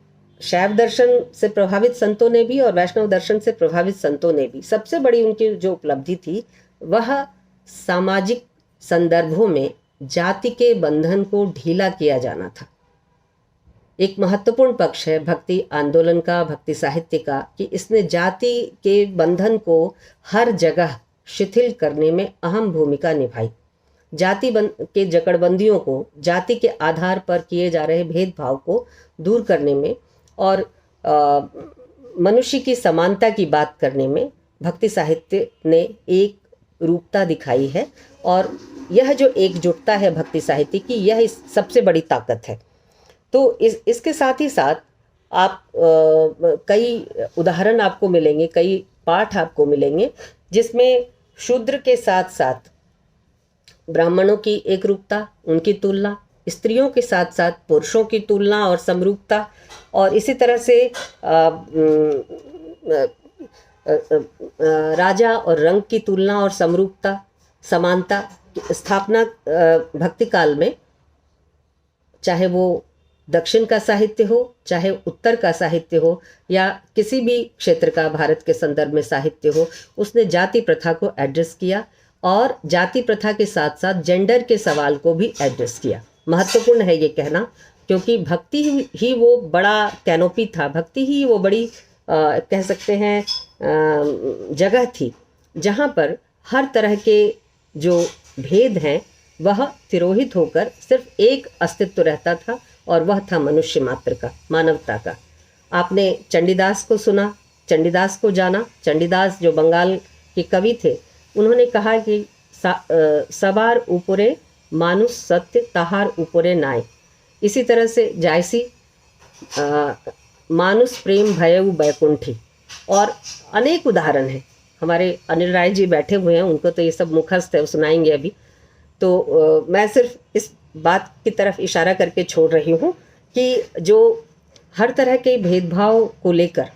शैव दर्शन से प्रभावित संतों ने भी और वैष्णव दर्शन से प्रभावित संतों ने भी, सबसे बड़ी उनकी जो उपलब्धि थी वह सामाजिक संदर्भों में जाति के बंधन को ढीला किया जाना था। एक महत्वपूर्ण पक्ष है भक्ति आंदोलन का, भक्ति साहित्य का, कि इसने जाति के बंधन को हर जगह शिथिल करने में अहम भूमिका निभाई। जाति के जकड़बंदियों को, जाति के आधार पर किए जा रहे भेदभाव को दूर करने में और मनुष्य की समानता की बात करने में भक्ति साहित्य ने एक रूपता दिखाई है और यह जो एकजुटता है भक्ति साहित्य की, यह सबसे बड़ी ताकत है। तो इसके साथ ही साथ आप कई उदाहरण आपको मिलेंगे, कई पाठ आपको मिलेंगे जिसमें शूद्र के साथ साथ ब्राह्मणों की एक रूपता, उनकी तुलना, स्त्रियों के साथ साथ पुरुषों की तुलना और समरूपता, और इसी तरह से राजा और रंग की तुलना और समरूपता, समानता स्थापना भक्ति काल में, चाहे वो दक्षिण का साहित्य हो चाहे उत्तर का साहित्य हो या किसी भी क्षेत्र का भारत के संदर्भ में साहित्य हो, उसने जाति प्रथा को एड्रेस किया और जाति प्रथा के साथ साथ जेंडर के सवाल को भी एड्रेस किया। महत्वपूर्ण है ये कहना, क्योंकि भक्ति ही वो बड़ा कैनोपी था, भक्ति ही वो बड़ी कह सकते हैं जगह थी जहाँ पर हर तरह के जो भेद हैं वह तिरोहित होकर सिर्फ एक अस्तित्व रहता था और वह था मनुष्य मात्र का, मानवता का। आपने चंडीदास को सुना, चंडीदास को जाना। चंडीदास जो बंगाल के कवि थे, उन्होंने कहा कि सवार ऊपरे मानुष सत्य ताहार ऊपरे नाय। इसी तरह से जायसी मानुष प्रेम भयउ बैकुंठी, और अनेक उदाहरण हैं। हमारे अनिल राय जी बैठे हुए हैं, उनको तो ये सब मुखस्त है, वो सुनाएंगे अभी। तो मैं सिर्फ इस बात की तरफ इशारा करके छोड़ रही हूँ कि जो हर तरह के भेदभाव को लेकर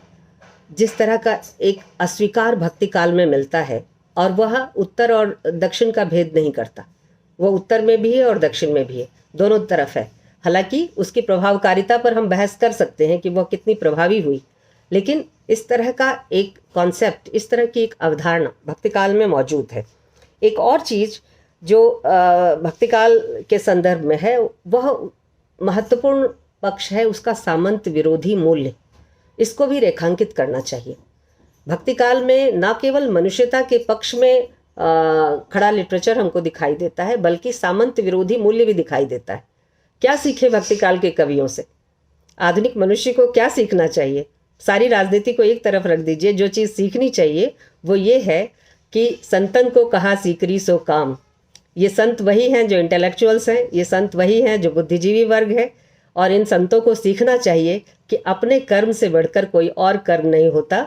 जिस तरह का एक अस्वीकार भक्ति काल में मिलता है, और वह उत्तर और दक्षिण का भेद नहीं करता, वह उत्तर में भी है और दक्षिण में भी है, दोनों तरफ है। हालांकि उसकी प्रभावकारिता पर हम बहस कर सकते हैं कि वह कितनी प्रभावी हुई, लेकिन इस तरह का एक कॉन्सेप्ट, इस तरह की एक अवधारणा भक्ति काल में मौजूद है। एक और चीज़ जो भक्ति काल के संदर्भ में है, वह महत्वपूर्ण पक्ष है उसका सामंत विरोधी मूल्य। इसको भी रेखांकित करना चाहिए। भक्ति काल में न केवल मनुष्यता के पक्ष में खड़ा लिटरेचर हमको दिखाई देता है, बल्कि सामंत विरोधी मूल्य भी दिखाई देता है। क्या सीखे भक्ति काल के कवियों से? आधुनिक मनुष्य को क्या सीखना चाहिए? सारी राजनीति को एक तरफ रख दीजिए, जो चीज़ सीखनी चाहिए वो ये है कि संतन को कहा सीकरी सो काम। ये संत वही हैं जो इंटेलेक्चुअल्स हैं, ये संत वही हैं जो बुद्धिजीवी वर्ग है, और इन संतों को सीखना चाहिए कि अपने कर्म से बढ़कर कोई और कर्म नहीं होता।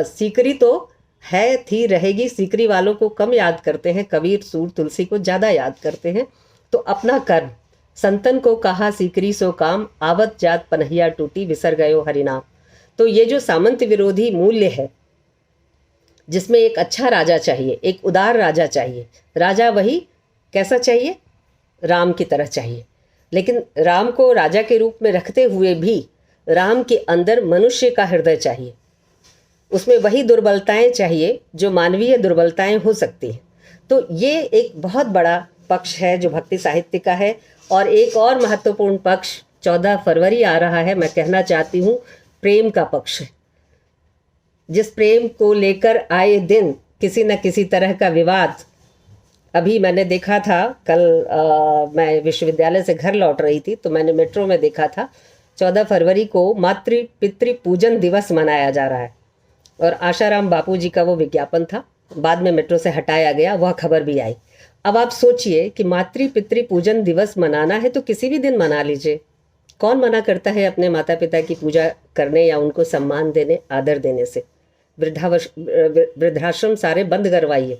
सीकरी तो है थी रहेगी, सीकरी वालों को कम याद करते हैं, कबीर सूर तुलसी को ज़्यादा याद करते हैं। तो अपना कर्म संतन को कहा सीकरी सो काम, आवत जात पनहिया टूटी विसर गयो हरिनाम। तो ये जो सामंत विरोधी मूल्य है, जिसमें एक अच्छा राजा चाहिए, एक उदार राजा चाहिए, राजा वही कैसा चाहिए, राम की तरह चाहिए, लेकिन राम को राजा के रूप में रखते हुए भी राम के अंदर मनुष्य का हृदय चाहिए, उसमें वही दुर्बलताएं चाहिए जो मानवीय दुर्बलताएं हो सकती हैं। तो ये एक बहुत बड़ा पक्ष है जो भक्ति साहित्य का है। और एक और महत्वपूर्ण पक्ष 14 फरवरी आ रहा है, मैं कहना चाहती हूँ, प्रेम का पक्ष है, जिस प्रेम को लेकर आए दिन किसी न किसी तरह का विवाद। अभी मैंने देखा था, कल मैं विश्वविद्यालय से घर लौट रही थी तो मैंने मेट्रो में देखा था 14 फरवरी को मातृ पितृ पूजन दिवस मनाया जा रहा है, और आशाराम बापू जी का वो विज्ञापन था, बाद में मेट्रो से हटाया गया, वह खबर भी आई। अब आप सोचिए कि मातृ पितृ पूजन दिवस मनाना है तो किसी भी दिन मना लीजिए, कौन मना करता है अपने माता पिता की पूजा करने या उनको सम्मान देने, आदर देने से। वृद्धाश्रम सारे बंद करवाइए,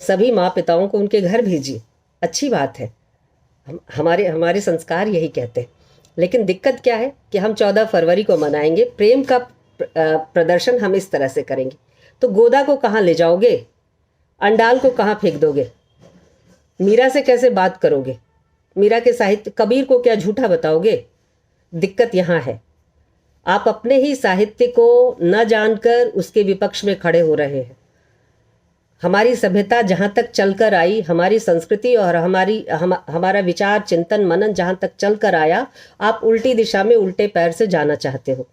सभी माँ पिताओं को उनके घर भेजिए, अच्छी बात है, हमारे संस्कार यही कहते हैं। लेकिन दिक्कत क्या है कि हम 14 फरवरी को मनाएंगे, प्रेम का प्रदर्शन हम इस तरह से करेंगे। तो गोदा को कहाँ ले जाओगे, अंडाल को कहाँ फेंक दोगे, मीरा से कैसे बात करोगे, मीरा के साहित्य, कबीर को क्या झूठा बताओगे। दिक्कत यहाँ है, आप अपने ही साहित्य को न जानकर उसके विपक्ष में खड़े हो रहे हैं। हमारी सभ्यता जहाँ तक चलकर आई, हमारी संस्कृति और हमारा विचार चिंतन मनन जहाँ तक चलकर आया, आप उल्टी दिशा में उल्टे पैर से जाना चाहते हो।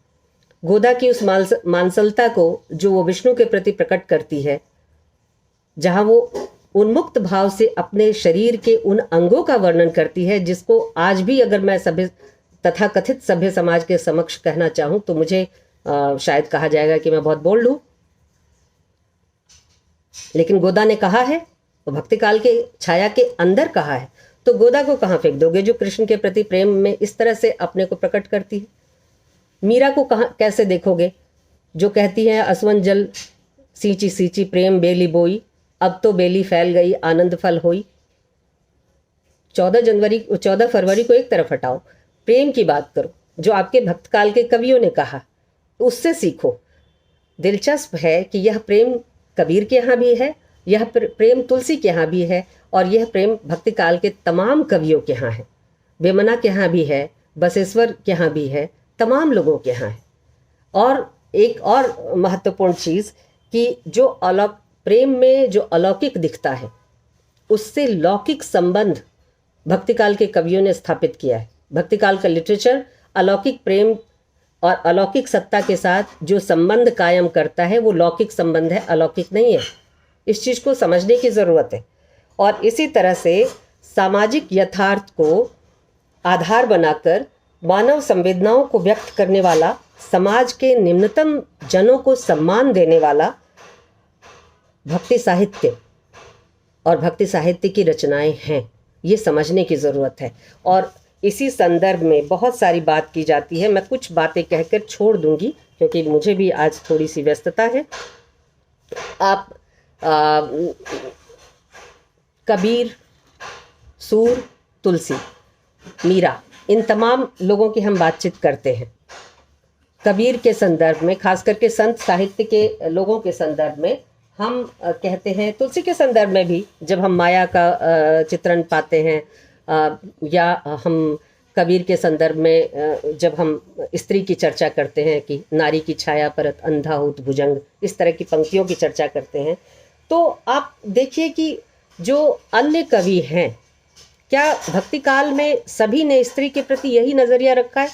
गोदा की उस मानसलता को जो वो विष्णु के प्रति प्रकट करती है, जहाँ वो उन्मुक्त भाव से अपने शरीर के उन अंगों का वर्णन करती है, जिसको आज भी अगर मैं सभ्य तथा कथित सभ्य समाज के समक्ष कहना चाहूँ तो मुझे शायद कहा जाएगा कि मैं बहुत बोल्ड हूँ, लेकिन गोदा ने कहा है, वो भक्ति काल के छाया के अंदर कहा है। तो गोदा को कहाँ फेंक दोगे जो कृष्ण के प्रति प्रेम में इस तरह से अपने को प्रकट करती है। मीरा को कहाँ कैसे देखोगे जो कहती है असवन जल सींची सींची प्रेम बेली बोई, अब तो बेली फैल गई आनंद फल होई। 14 फरवरी को एक तरफ हटाओ, प्रेम की बात करो जो आपके भक्त काल के कवियों ने कहा, उससे सीखो। दिलचस्प है कि यह प्रेम कबीर के यहाँ भी है, यह प्रेम तुलसी के यहाँ भी है, और यह प्रेम भक्ति काल के तमाम कवियों के यहाँ है, वेमना के यहाँ भी है, बसेश्वर के यहाँ भी है, तमाम लोगों के यहाँ है। और एक और महत्वपूर्ण चीज़ कि जो प्रेम में जो अलौकिक दिखता है, उससे लौकिक संबंध भक्ति काल के कवियों ने स्थापित किया है। भक्ति काल का लिटरेचर अलौकिक प्रेम और अलौकिक सत्ता के साथ जो संबंध कायम करता है वो लौकिक संबंध है, अलौकिक नहीं है। इस चीज़ को समझने की ज़रूरत है। और इसी तरह से सामाजिक यथार्थ को आधार बनाकर मानव संवेदनाओं को व्यक्त करने वाला, समाज के निम्नतम जनों को सम्मान देने वाला भक्ति साहित्य और भक्ति साहित्य की रचनाएं हैं, ये समझने की ज़रूरत है। और इसी संदर्भ में बहुत सारी बात की जाती है, मैं कुछ बातें कहकर छोड़ दूंगी क्योंकि मुझे भी आज थोड़ी सी व्यस्तता है। आप कबीर, सूर, तुलसी, मीरा, इन तमाम लोगों की हम बातचीत करते हैं। कबीर के संदर्भ में, खास करके संत साहित्य के लोगों के संदर्भ में हम कहते हैं, तुलसी के संदर्भ में भी जब हम माया का चित्रण पाते हैं, या हम कबीर के संदर्भ में जब हम स्त्री की चर्चा करते हैं कि नारी की छाया परत अंधा होत भुजंग, इस तरह की पंक्तियों की चर्चा करते हैं, तो आप देखिए कि जो अन्य कवि हैं, क्या भक्ति काल में सभी ने स्त्री के प्रति यही नजरिया रखा है?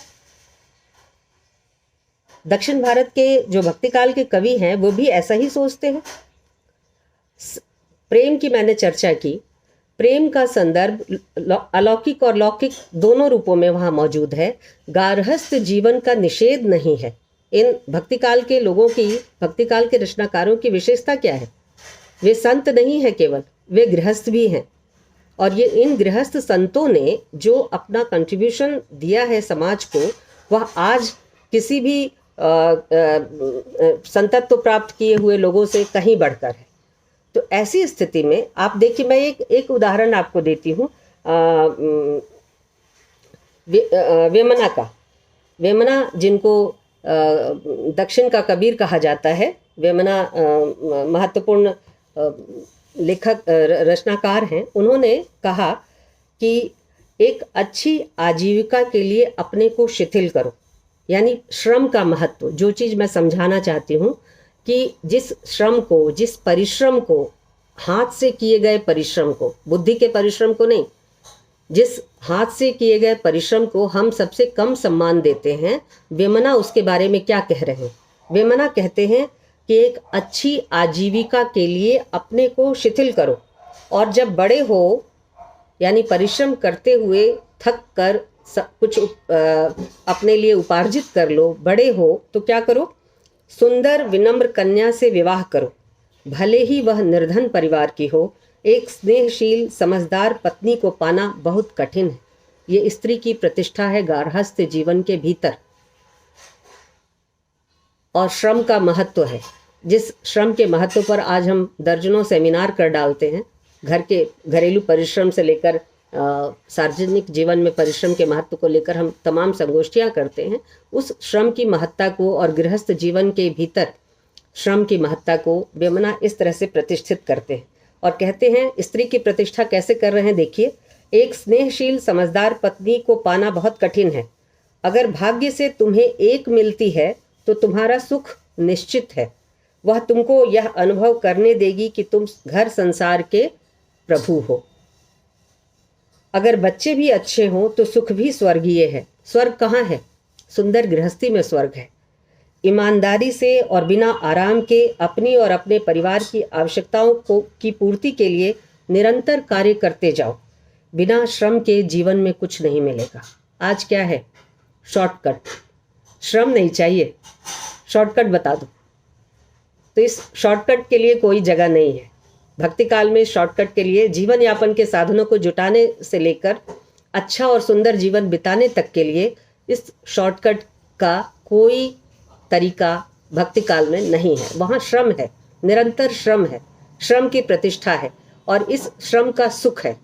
दक्षिण भारत के जो भक्ति काल के कवि हैं वो भी ऐसा ही सोचते हैं। प्रेम की मैंने चर्चा की, प्रेम का संदर्भ अलौकिक और लौकिक दोनों रूपों में वहाँ मौजूद है। गार्हस्थ जीवन का निषेध नहीं है। इन भक्ति काल के लोगों की, भक्ति काल के रचनाकारों की विशेषता क्या है? वे संत नहीं है केवल, वे गृहस्थ भी हैं। और ये इन गृहस्थ संतों ने जो अपना कंट्रीब्यूशन दिया है समाज को, वह आज किसी भी संतत्व प्राप्त किए हुए लोगों से कहीं बढ़कर है। तो ऐसी स्थिति में आप देखिए, मैं एक उदाहरण आपको देती हूँ वेमना का। वेमना जिनको दक्षिण का कबीर कहा जाता है, वेमना महत्वपूर्ण लेखक रचनाकार हैं। उन्होंने कहा कि एक अच्छी आजीविका के लिए अपने को शिथिल करो, यानी श्रम का महत्व। जो चीज़ मैं समझाना चाहती हूँ कि जिस श्रम को, जिस परिश्रम को, हाथ से किए गए परिश्रम को, बुद्धि के परिश्रम को नहीं, जिस हाथ से किए गए परिश्रम को हम सबसे कम सम्मान देते हैं, वेमना उसके बारे में क्या कह रहे हैं? वेमना कहते हैं कि एक अच्छी आजीविका के लिए अपने को शिथिल करो, और जब बड़े हो, यानी परिश्रम करते हुए थक कर कुछ अपने लिए उपार्जित कर लो, बड़े हो तो क्या करो? सुंदर विनम्र कन्या से विवाह करो, भले ही वह निर्धन परिवार की हो। एक स्नेहशील समझदार पत्नी को पाना बहुत कठिन है। ये स्त्री की प्रतिष्ठा है गार्हस्थ्य जीवन के भीतर। और श्रम का महत्व है, जिस श्रम के महत्व पर आज हम दर्जनों सेमिनार कर डालते हैं, घर के घरेलू परिश्रम से लेकर सार्वजनिक जीवन में परिश्रम के महत्व को लेकर हम तमाम संगोष्ठियां करते हैं। उस श्रम की महत्ता को और गृहस्थ जीवन के भीतर श्रम की महत्ता को वेमना इस तरह से प्रतिष्ठित करते हैं और कहते हैं, स्त्री की प्रतिष्ठा कैसे कर रहे हैं देखिए। एक स्नेहशील समझदार पत्नी को पाना बहुत कठिन है। अगर भाग्य से तुम्हें एक मिलती है तो तुम्हारा सुख निश्चित है। वह तुमको यह अनुभव करने देगी कि तुम घर संसार के प्रभु हो। अगर बच्चे भी अच्छे हों तो सुख भी स्वर्गीय है। स्वर्ग कहाँ है? सुंदर गृहस्थी में स्वर्ग है। ईमानदारी से और बिना आराम के अपनी और अपने परिवार की आवश्यकताओं की पूर्ति के लिए निरंतर कार्य करते जाओ। बिना श्रम के जीवन में कुछ नहीं मिलेगा। आज क्या है? शॉर्टकट। श्रम नहीं चाहिए, शॉर्टकट बता दो। तो इस शॉर्टकट के लिए कोई जगह नहीं है। भक्ति काल में शॉर्टकट के लिए जीवन यापन के साधनों को जुटाने से लेकर अच्छा और सुंदर जीवन बिताने तक के लिए इस शॉर्टकट का कोई तरीका भक्ति काल में नहीं है। वहाँ श्रम है, निरंतर श्रम है, श्रम की प्रतिष्ठा है और इस श्रम का सुख है।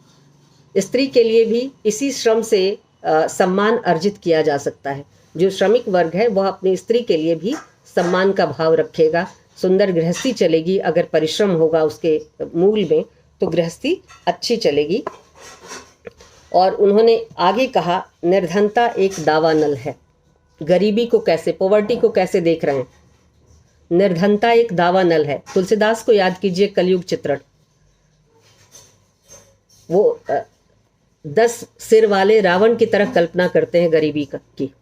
स्त्री के लिए भी इसी श्रम से सम्मान अर्जित किया जा सकता है। जो श्रमिक वर्ग है वह अपनी स्त्री के लिए भी सम्मान का भाव रखेगा। सुंदर गृहस्थी चलेगी अगर परिश्रम होगा उसके मूल में, तो गृहस्थी अच्छी चलेगी। और उन्होंने आगे कहा, निर्धनता एक दावानल है। गरीबी को कैसे, पॉवर्टी को कैसे देख रहे हैं? निर्धनता एक दावानल है। तुलसीदास को याद कीजिए, कलयुग चित्रण। वो 10 सिर वाले रावण की तरह कल्पना करते हैं गरीबी की।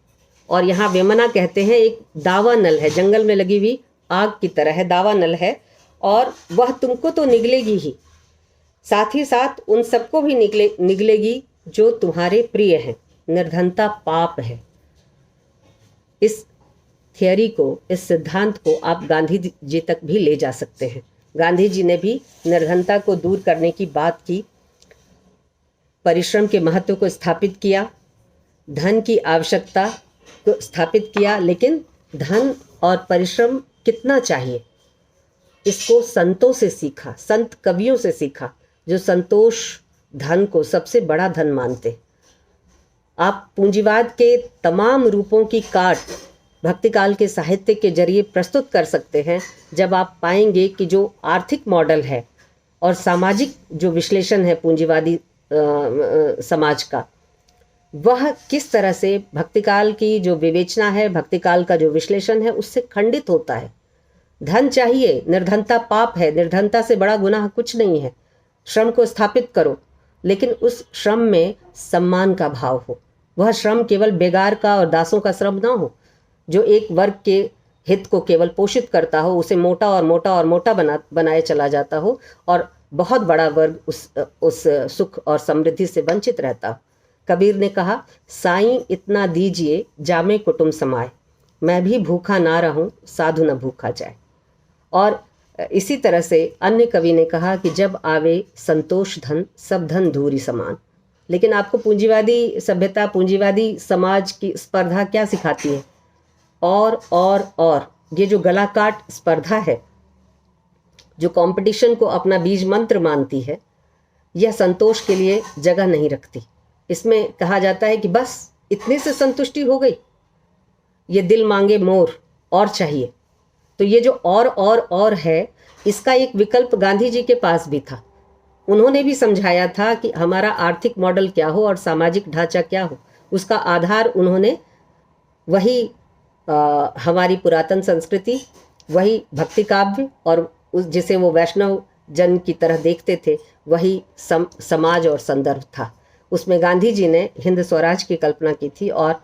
और यहाँ वेमना कहते हैं एक दावानल है, जंगल में लगी हुई आग की तरह है, दावानल है, और वह तुमको तो निगलेगी ही, साथ ही साथ उन सबको भी निगलेगी जो तुम्हारे प्रिय हैं। निर्धनता पाप है। इस थियरी को, इस सिद्धांत को आप गांधी जी तक भी ले जा सकते हैं। गांधी जी ने भी निर्धनता को दूर करने की बात की, परिश्रम के महत्व को स्थापित किया, धन की आवश्यकता को स्थापित किया, लेकिन धन और परिश्रम कितना चाहिए इसको संतों से सीखा, संत कवियों से सीखा, जो संतोष धन को सबसे बड़ा धन मानते। आप पूंजीवाद के तमाम रूपों की काट भक्तिकाल के साहित्य के जरिए प्रस्तुत कर सकते हैं, जब आप पाएंगे कि जो आर्थिक मॉडल है और सामाजिक जो विश्लेषण है पूंजीवादी समाज का, वह किस तरह से भक्तिकाल की जो विवेचना है, भक्तिकाल का जो विश्लेषण है, उससे खंडित होता है। धन चाहिए, निर्धनता पाप है, निर्धनता से बड़ा गुनाह कुछ नहीं है। श्रम को स्थापित करो, लेकिन उस श्रम में सम्मान का भाव हो। वह श्रम केवल बेगार का और दासों का श्रम ना हो, जो एक वर्ग के हित को केवल पोषित करता हो, उसे मोटा और मोटा और मोटा बनाए चला जाता हो, और बहुत बड़ा वर्ग उस सुख और समृद्धि से वंचित रहता हो। कबीर ने कहा, साईं इतना दीजिए जामे कुटुम समाए, मैं भी भूखा ना रहूं साधु न भूखा जाए। और इसी तरह से अन्य कवि ने कहा कि जब आवे संतोष धन, सब धन धूरी समान। लेकिन आपको पूंजीवादी सभ्यता, पूंजीवादी समाज की स्पर्धा क्या सिखाती है? और ये जो गला काट स्पर्धा है, जो कंपटीशन को अपना बीज मंत्र मानती है, यह संतोष के लिए जगह नहीं रखती। इसमें कहा जाता है कि बस इतने से संतुष्टि हो गई, ये दिल मांगे मोर और चाहिए। तो ये जो और है, इसका एक विकल्प गांधी जी के पास भी था। उन्होंने भी समझाया था कि हमारा आर्थिक मॉडल क्या हो और सामाजिक ढांचा क्या हो। उसका आधार उन्होंने वही हमारी पुरातन संस्कृति, वही भक्ति काव्य और जिसे वो वैष्णव जन की तरह देखते थे, वही समाज और संदर्भ था। उसमें गांधी जी ने हिंद स्वराज की कल्पना की थी और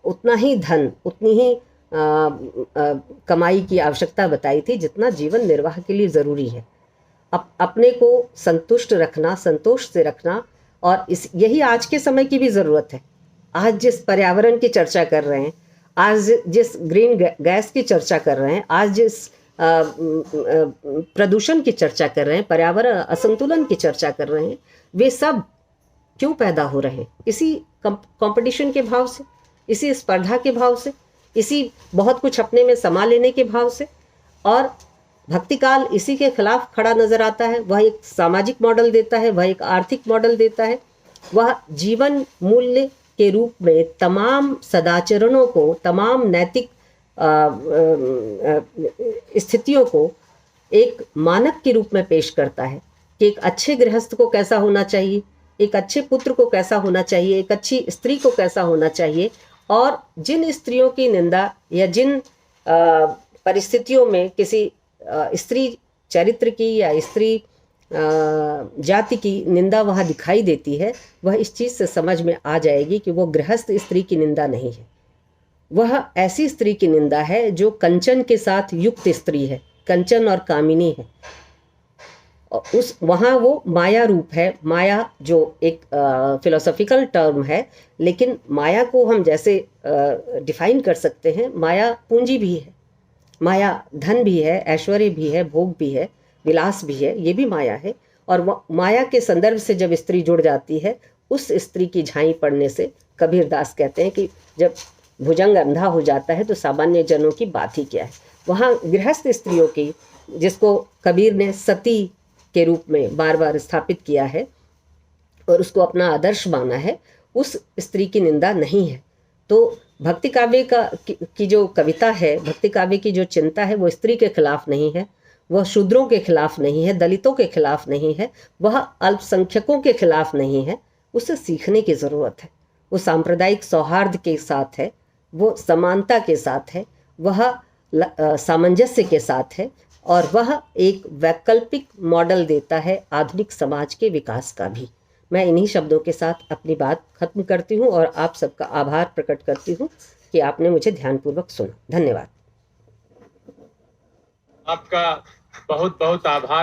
उतना ही धन, उतनी ही कमाई की आवश्यकता बताई थी जितना जीवन निर्वाह के लिए ज़रूरी है। अपने को संतुष्ट रखना, संतोष से रखना, और यही आज के समय की भी ज़रूरत है। आज जिस पर्यावरण की चर्चा कर रहे हैं, आज जिस ग्रीन गैस की चर्चा कर रहे हैं, आज जिस प्रदूषण की चर्चा कर रहे हैं, पर्यावरण असंतुलन की चर्चा कर रहे हैं, वे सब क्यों पैदा हो रहे हैं? इसी कंपटीशन के भाव से, इसी स्पर्धा के भाव से, इसी बहुत कुछ अपने में समा लेने के भाव से। और भक्ति काल इसी के खिलाफ खड़ा नजर आता है। वह एक सामाजिक मॉडल देता है, वह एक आर्थिक मॉडल देता है, वह जीवन मूल्य के रूप में तमाम सदाचरणों को, तमाम नैतिक स्थितियों को एक मानक के रूप में पेश करता है कि एक अच्छे गृहस्थ को कैसा होना चाहिए, एक अच्छे पुत्र को कैसा होना चाहिए, एक अच्छी स्त्री को कैसा होना चाहिए। और जिन स्त्रियों की निंदा या जिन परिस्थितियों में किसी स्त्री चरित्र की या स्त्री जाति की निंदा वहाँ दिखाई देती है, वह इस चीज़ से समझ में आ जाएगी कि वो गृहस्थ स्त्री की निंदा नहीं है, वह ऐसी स्त्री की निंदा है जो कंचन के साथ युक्त स्त्री है, कंचन और कामिनी है। उस वहाँ वो माया रूप है। माया जो एक फिलोसॉफिकल टर्म है, लेकिन माया को हम जैसे डिफाइन कर सकते हैं, माया पूंजी भी है, माया धन भी है, ऐश्वर्य भी है, भोग भी है, विलास भी है, ये भी माया है। और माया के संदर्भ से जब स्त्री जुड़ जाती है, उस स्त्री की झाई पड़ने से कबीर दास कहते हैं कि जब भुजंग अंधा हो जाता है तो सामान्य जनों की बात ही क्या है। वहाँ गृहस्थ स्त्रियों की, जिसको कबीर ने सती के रूप में बार बार स्थापित किया है और उसको अपना आदर्श माना है, उस स्त्री की निंदा नहीं है। तो भक्ति काव्य की जो कविता है, भक्ति काव्य की जो चिंता है, वो स्त्री के खिलाफ नहीं है, वह शूद्रों के खिलाफ नहीं है, दलितों के खिलाफ नहीं है, वह अल्पसंख्यकों के खिलाफ नहीं है। उसे सीखने की ज़रूरत है। वो सांप्रदायिक सौहार्द के साथ है, वो समानता के साथ है, वह सामंजस्य के साथ है, और वह एक वैकल्पिक मॉडल देता है आधुनिक समाज के विकास का भी। मैं इन्हीं शब्दों के साथ अपनी बात खत्म करती हूँ और आप सबका आभार प्रकट करती हूँ कि आपने मुझे ध्यानपूर्वक सुना। धन्यवाद। आपका बहुत बहुत आभार।